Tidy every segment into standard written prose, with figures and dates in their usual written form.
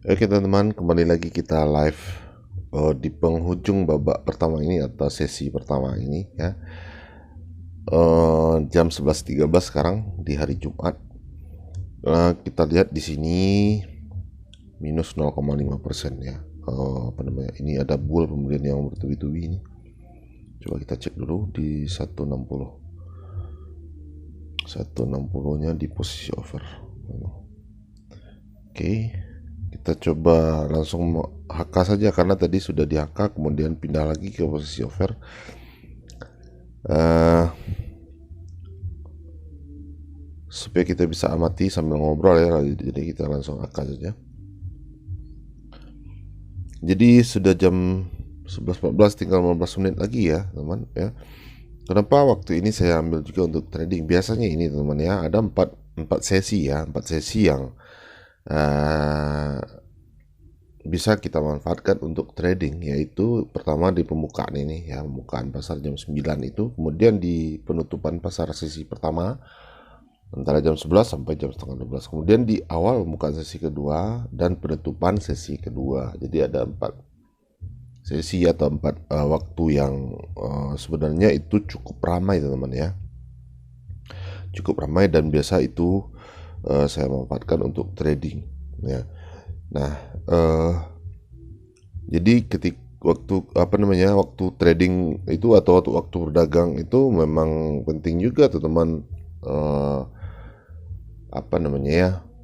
Oke teman-teman, kembali lagi kita live di penghujung babak pertama ini atau sesi pertama ini ya. Jam 11.13 sekarang di hari Jumat. Kita lihat di sini minus 0,5% ya. Apa namanya? Ini ada bull pembelian yang bertubi-tubi ini. Coba kita cek dulu di 160. 160-nya di posisi over. Oke. Kita coba langsung HK saja karena tadi sudah di HK kemudian pindah lagi ke posisi over. Supaya kita bisa amati sambil ngobrol ya, jadi kita langsung HK saja. Jadi sudah jam 11.14, tinggal 15 menit lagi ya teman ya. Kenapa waktu ini saya ambil juga untuk trading? Biasanya ini teman ya, ada 4 sesi ya, 4 sesi yang bisa kita manfaatkan untuk trading, yaitu pertama di pembukaan ini ya, pembukaan pasar jam 9 itu, kemudian di penutupan pasar sesi pertama antara jam 11 sampai jam setengah 12, kemudian di awal pembukaan sesi kedua dan penutupan sesi kedua. Jadi ada 4 sesi atau 4 waktu yang sebenarnya itu cukup ramai teman-teman ya, cukup ramai dan biasa itu saya manfaatkan untuk trading ya. Nah, jadi waktu trading itu atau waktu berdagang itu memang penting juga teman-teman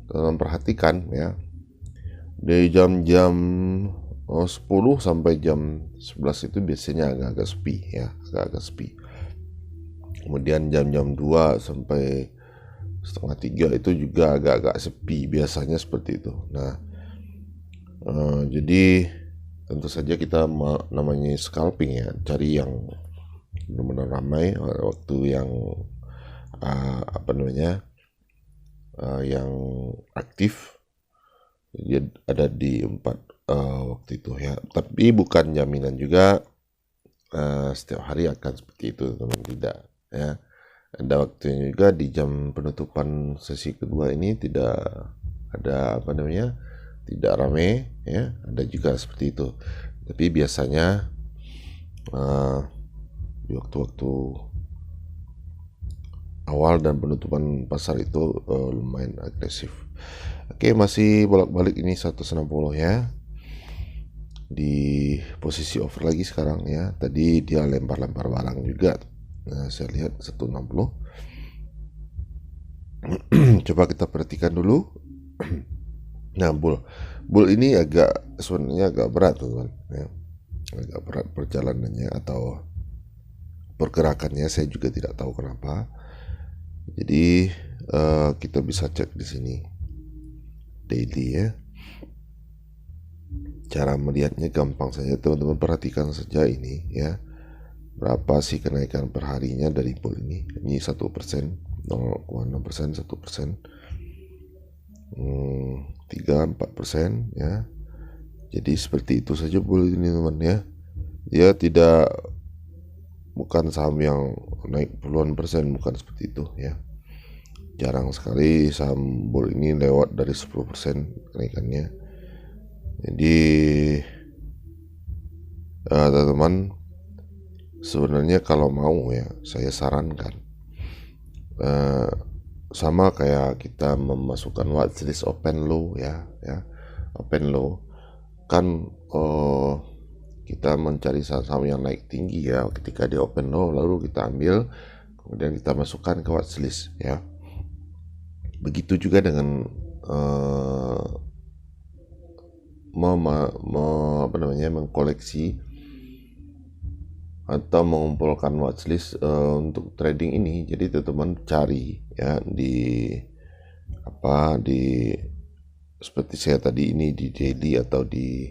teman perhatikan ya. Dari jam-jam 10 sampai jam 11 itu biasanya agak-agak sepi ya, agak-agak sepi. Kemudian jam-jam 2 sampai setengah 3 itu juga agak-agak sepi, biasanya seperti itu. Nah, jadi tentu saja kita namanya scalping ya, cari yang benar-benar ramai, waktu yang yang aktif. Jadi ada di 4 waktu itu ya, tapi bukan jaminan juga setiap hari akan seperti itu teman, tidak ya. Ada waktunya juga di jam penutupan sesi kedua ini tidak ada tidak rame ya, ada juga seperti itu. Tapi biasanya di waktu-waktu awal dan penutupan pasar itu lumayan agresif. Oke, masih bolak-balik ini 160 ya, di posisi over lagi sekarang ya. Tadi dia lempar-lempar barang juga. Nah, saya lihat 160. Coba kita perhatikan dulu. Nah, bull ini sebenarnya agak berat teman ya. Agak berat perjalanannya atau pergerakannya, saya juga tidak tahu kenapa. Jadi kita bisa cek di sini daily ya. Cara melihatnya gampang saja teman-teman, perhatikan saja ini ya. Berapa sih kenaikan perharinya dari bull ini? Ini 1%, 0,6%, 1%, 3-4% ya. Jadi seperti itu saja bull ini teman ya. Dia bukan saham yang naik puluhan persen, bukan seperti itu ya. Jarang sekali saham bull ini lewat dari 10% kenaikannya. Jadi teman-teman, sebenarnya kalau mau ya, saya sarankan sama kayak kita memasukkan watchlist open low ya, open low kan, kita mencari saham yang naik tinggi ya. Ketika di open low lalu kita ambil, kemudian kita masukkan ke watchlist ya. Begitu juga dengan mengkoleksi atau mengumpulkan watchlist untuk trading ini. Jadi teman-teman cari ya di seperti saya tadi ini di daily atau di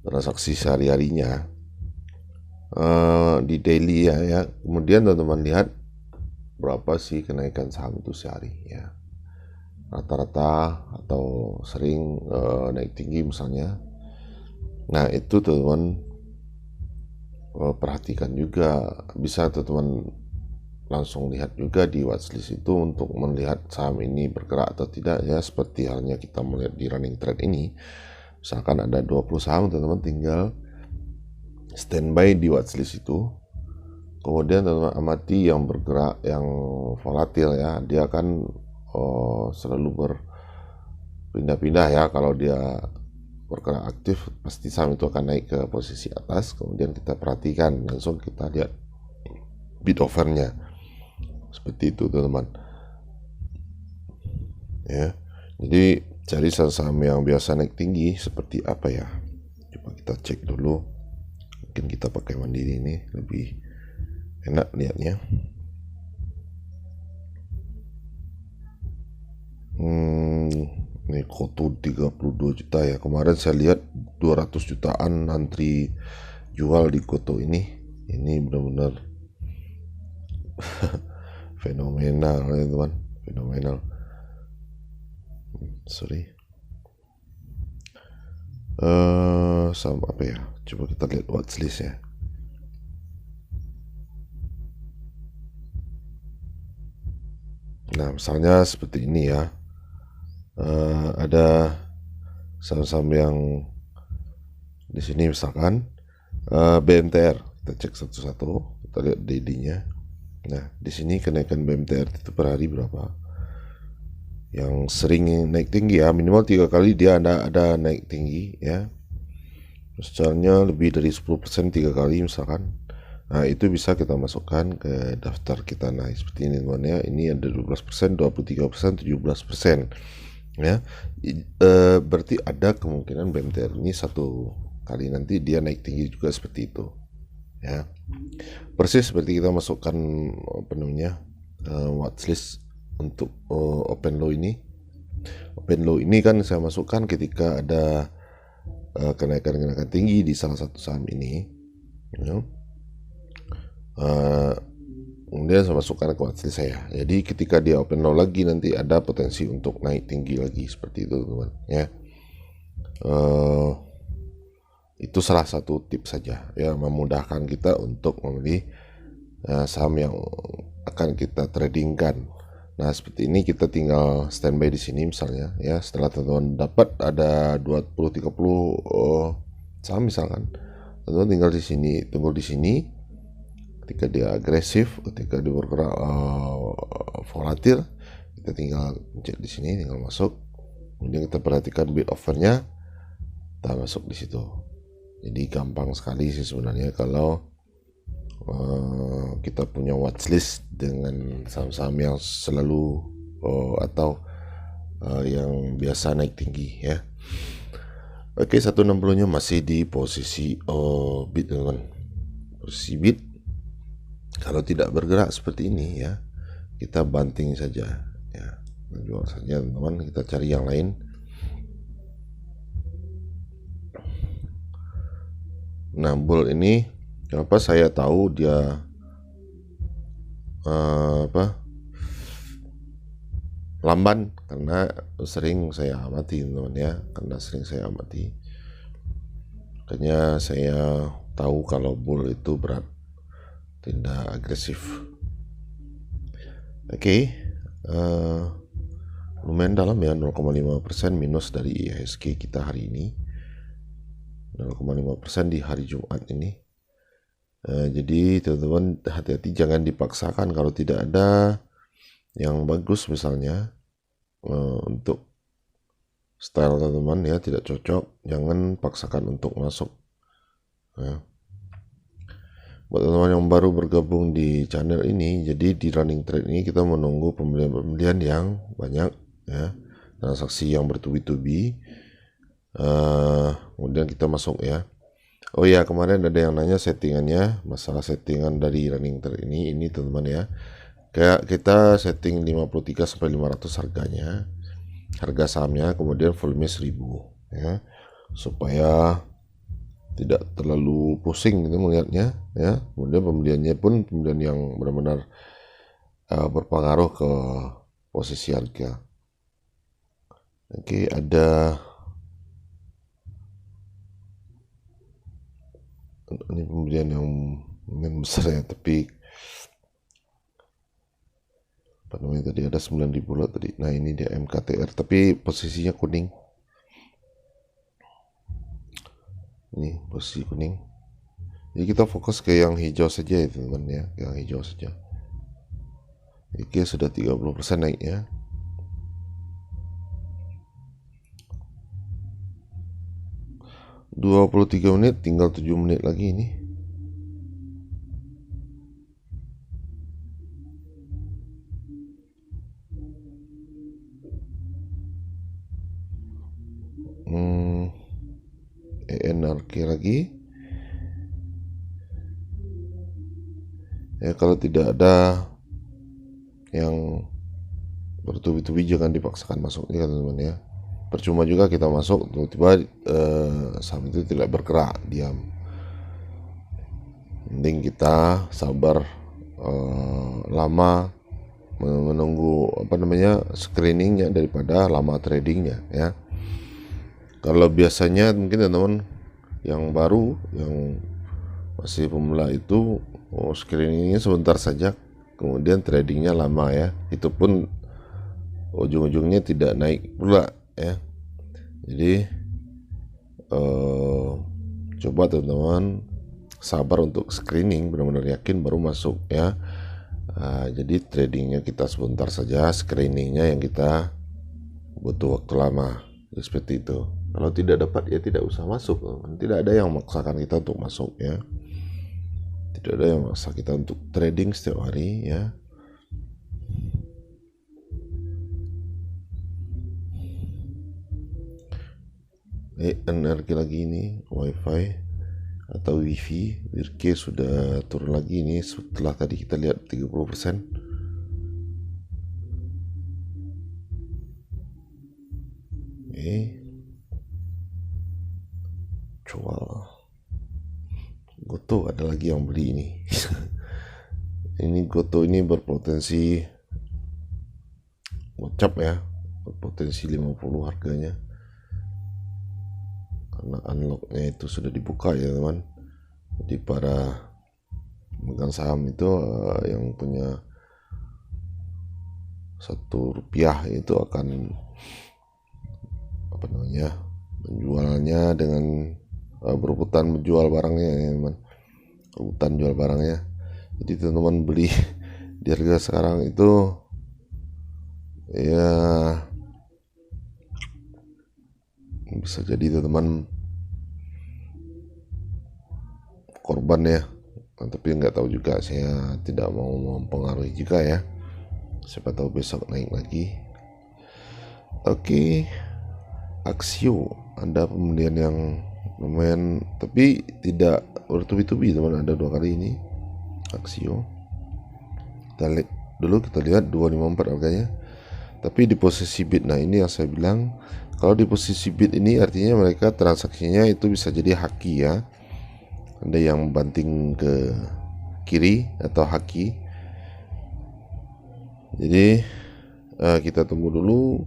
transaksi sehari-harinya, di daily ya. Kemudian teman-teman lihat berapa sih kenaikan saham itu sehari ya, rata-rata atau sering naik tinggi misalnya. Nah, itu teman-teman perhatikan juga. Bisa teman-teman langsung lihat juga di watchlist itu untuk melihat saham ini bergerak atau tidak ya, seperti halnya kita melihat di running trade ini. Misalkan ada 20 saham, teman-teman tinggal standby di watchlist itu. Kemudian teman-teman amati yang bergerak, yang volatil ya, dia akan selalu berpindah-pindah ya. Kalau dia bergerak aktif, pasti saham itu akan naik ke posisi atas. Kemudian kita perhatikan, langsung kita lihat bid offernya, seperti itu teman-teman ya. Jadi cari saham yang biasa naik tinggi seperti apa ya, coba kita cek dulu. Mungkin kita pakai Mandiri ini lebih enak lihatnya. Ini Koto 32 juta ya. Kemarin saya lihat 200 jutaan antri jual di Koto ini. Ini benar-benar fenomenal ya teman, fenomenal. Sorry. Saham apa ya? Coba kita lihat watchlist ya. Nah, misalnya seperti ini ya. Ada saham-saham yang di sini misalkan BMTR. Kita cek satu-satu, kita lihat daily-nya. Nah, di sini kenaikan BMTR itu per hari berapa? Yang sering naik tinggi ya, minimal 3 kali dia ada naik tinggi ya. Secaranya lebih dari 10% 3 kali misalkan. Nah, itu bisa kita masukkan ke daftar kita. Nah, seperti ini teman ya. Ini ada 12%, 23%, 17% ya. Berarti ada kemungkinan BMTR ini satu kali nanti dia naik tinggi juga seperti itu ya. Persis seperti kita masukkan penuhnya watchlist untuk open low ini. Open low ini kan saya masukkan ketika ada kenaikan tinggi di salah satu saham ini ya. Kemudian saya masukkan ke watchlist saya. Jadi ketika dia open low lagi nanti ada potensi untuk naik tinggi lagi seperti itu teman ya. Itu salah satu tips saja ya, memudahkan kita untuk memilih saham yang akan kita tradingkan. Nah, seperti ini kita tinggal standby di sini misalnya ya. Setelah teman-teman dapat ada 20-30 saham misalkan, teman-teman tinggal di sini, tunggu di sini. Ketika dia agresif, ketika dia bergerak volatil, kita tinggal cek di sini, tinggal masuk. Kemudian kita perhatikan bid offernya, kita masuk di situ. Jadi gampang sekali sih sebenarnya kalau kita punya watchlist dengan saham-saham yang selalu atau yang biasa naik tinggi ya. Oke, 160-nya masih di posisi bid teman. Posisi bid. Kalau tidak bergerak seperti ini ya, kita banting saja ya, menjual saja teman-teman, kita cari yang lain. Nah, bull ini kenapa saya tahu dia lamban, karena sering saya amati teman-teman ya, makanya saya tahu kalau bull itu berat, tindak agresif. Oke, lumayan dalam ya, 0,5% minus dari IHSG kita hari ini, 0,5% di hari Jumat ini. Jadi teman-teman hati-hati, jangan dipaksakan kalau tidak ada yang bagus misalnya untuk style teman-teman ya, tidak cocok, jangan paksakan untuk masuk ya. Buat teman-teman yang baru bergabung di channel ini, jadi di running trade ini kita menunggu pembelian yang banyak ya, transaksi yang bertubi-tubi, kemudian kita masuk ya. Oh ya, kemarin ada yang nanya settingannya, masalah settingan dari running trade ini teman-teman ya. Kayak kita setting 53-500 harganya, harga sahamnya, kemudian volume 1000 ya, supaya tidak terlalu pusing gitu melihatnya ya. Kemudian pembeliannya pun pembelian yang benar-benar berpengaruh ke posisi harga. Oke, ada ini pembelian yang mungkin besar ya, tapi apa namanya tadi, ada 9.000 lot tadi. Nah ini dia MKTR tapi posisinya kuning, ini posisi kuning. Jadi kita fokus ke yang hijau saja ya teman-teman ya, yang hijau saja. Oke, sudah 30% naik ya. Dua 23 menit, tinggal 7 menit lagi ini. ENRK lagi ya. Kalau tidak ada yang bertubi-tubi jangan dipaksakan masuk ya teman-teman ya. Percuma juga kita masuk tiba-tiba saham itu tidak bergerak, diam. Mending kita sabar lama menunggu apa namanya screeningnya daripada lama tradingnya ya. Kalau biasanya mungkin teman-teman yang baru, yang masih pemula itu screeningnya sebentar saja, kemudian tradingnya lama ya. Itu pun ujung-ujungnya tidak naik pula ya. Jadi coba teman-teman sabar untuk screening, benar-benar yakin baru masuk ya. Jadi tradingnya kita sebentar saja, screeningnya yang kita butuh waktu lama seperti itu. Kalau tidak dapat ya tidak usah masuk. Tidak ada yang memaksakan kita untuk masuk ya. Tidak ada yang memaksa kita untuk trading setiap hari ya. Energi lagi ini wifi atau wifi. Wirke sudah turun lagi ini setelah tadi kita lihat 30%. Jual. Goto ada lagi yang beli ini. Ini Goto ini berpotensi gocap ya, berpotensi 50 harganya karena unlocknya itu sudah dibuka ya teman. Jadi para pemegang saham itu yang punya Rp1 itu akan apa namanya menjualnya dengan berebutan menjual barangnya ya teman, berebutan jual barangnya. Jadi teman-teman beli di harga sekarang itu ya bisa jadi teman-teman korban ya. Tapi nggak tahu juga, saya tidak mau mempengaruhi juga ya, siapa tahu besok naik lagi. Oke, Aksio ada pembelian yang lumayan tapi tidak bertubi-tubi teman, ada 2 kali ini Aksio. Kita lihat 254 harganya, tapi di posisi bid. Nah ini yang saya bilang, kalau di posisi bid ini artinya mereka transaksinya itu bisa jadi haki ya, ada yang banting ke kiri atau haki. Jadi kita tunggu dulu,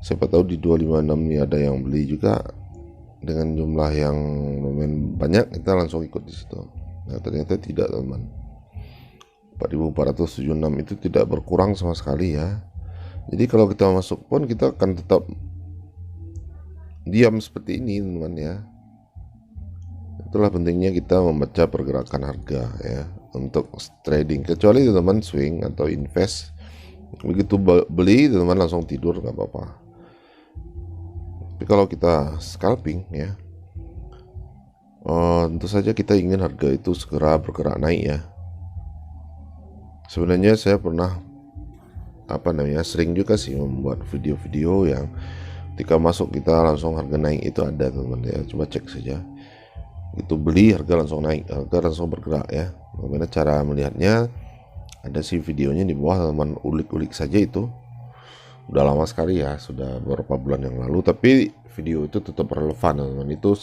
siapa tahu di 256 ini ada yang beli juga dengan jumlah yang lumayan banyak, kita langsung ikut di situ. Nah ternyata tidak teman, 4.476 itu tidak berkurang sama sekali ya. Jadi kalau kita masuk pun kita akan tetap diam seperti ini teman ya. Itulah pentingnya kita membaca pergerakan harga ya untuk trading. Kecuali teman swing atau invest, begitu beli teman langsung tidur nggak apa-apa. Tapi kalau kita scalping ya, tentu saja kita ingin harga itu segera bergerak naik ya. Sebenarnya saya pernah sering juga sih membuat video-video yang ketika masuk kita langsung harga naik itu ada teman ya. Coba cek saja, itu beli harga langsung naik, harga langsung bergerak ya. Bagaimana cara melihatnya, ada sih videonya di bawah, teman ulik-ulik saja. Itu udah lama sekali ya, sudah beberapa bulan yang lalu, tapi video itu tetap relevan teman. Itu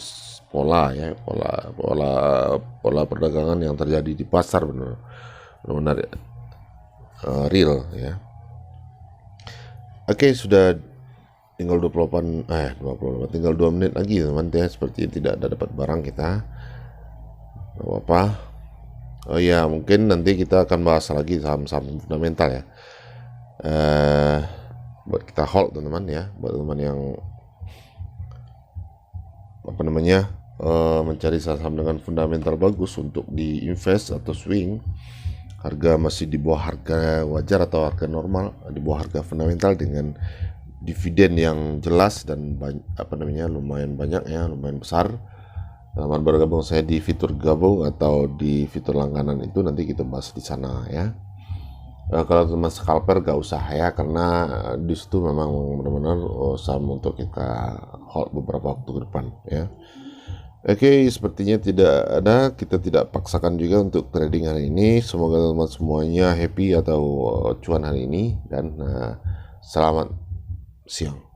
pola ya, pola perdagangan yang terjadi di pasar, benar-benar real ya. Oke, sudah tinggal 28 tinggal 2 menit lagi teman ya. Seperti tidak ada dapat barang kita, gak apa-apa. Oh ya, mungkin nanti kita akan bahas lagi saham-saham fundamental ya. eh buat kita hold teman-teman ya, buat teman yang apa namanya mencari saham dengan fundamental bagus untuk di invest atau swing. Harga masih di bawah harga wajar atau harga normal, di bawah harga fundamental dengan dividen yang jelas dan lumayan banyak ya, lumayan besar. Teman bergabung saya di fitur gabung atau di fitur langganan itu nanti kita bahas di sana ya. Kalau teman scalper gak usah ya, karena di situ memang benar-benar saham untuk kita hold beberapa waktu ke depan ya. Oke, sepertinya tidak ada, kita tidak paksakan juga untuk trading hari ini. Semoga teman-teman semuanya happy atau cuan hari ini, dan selamat siang.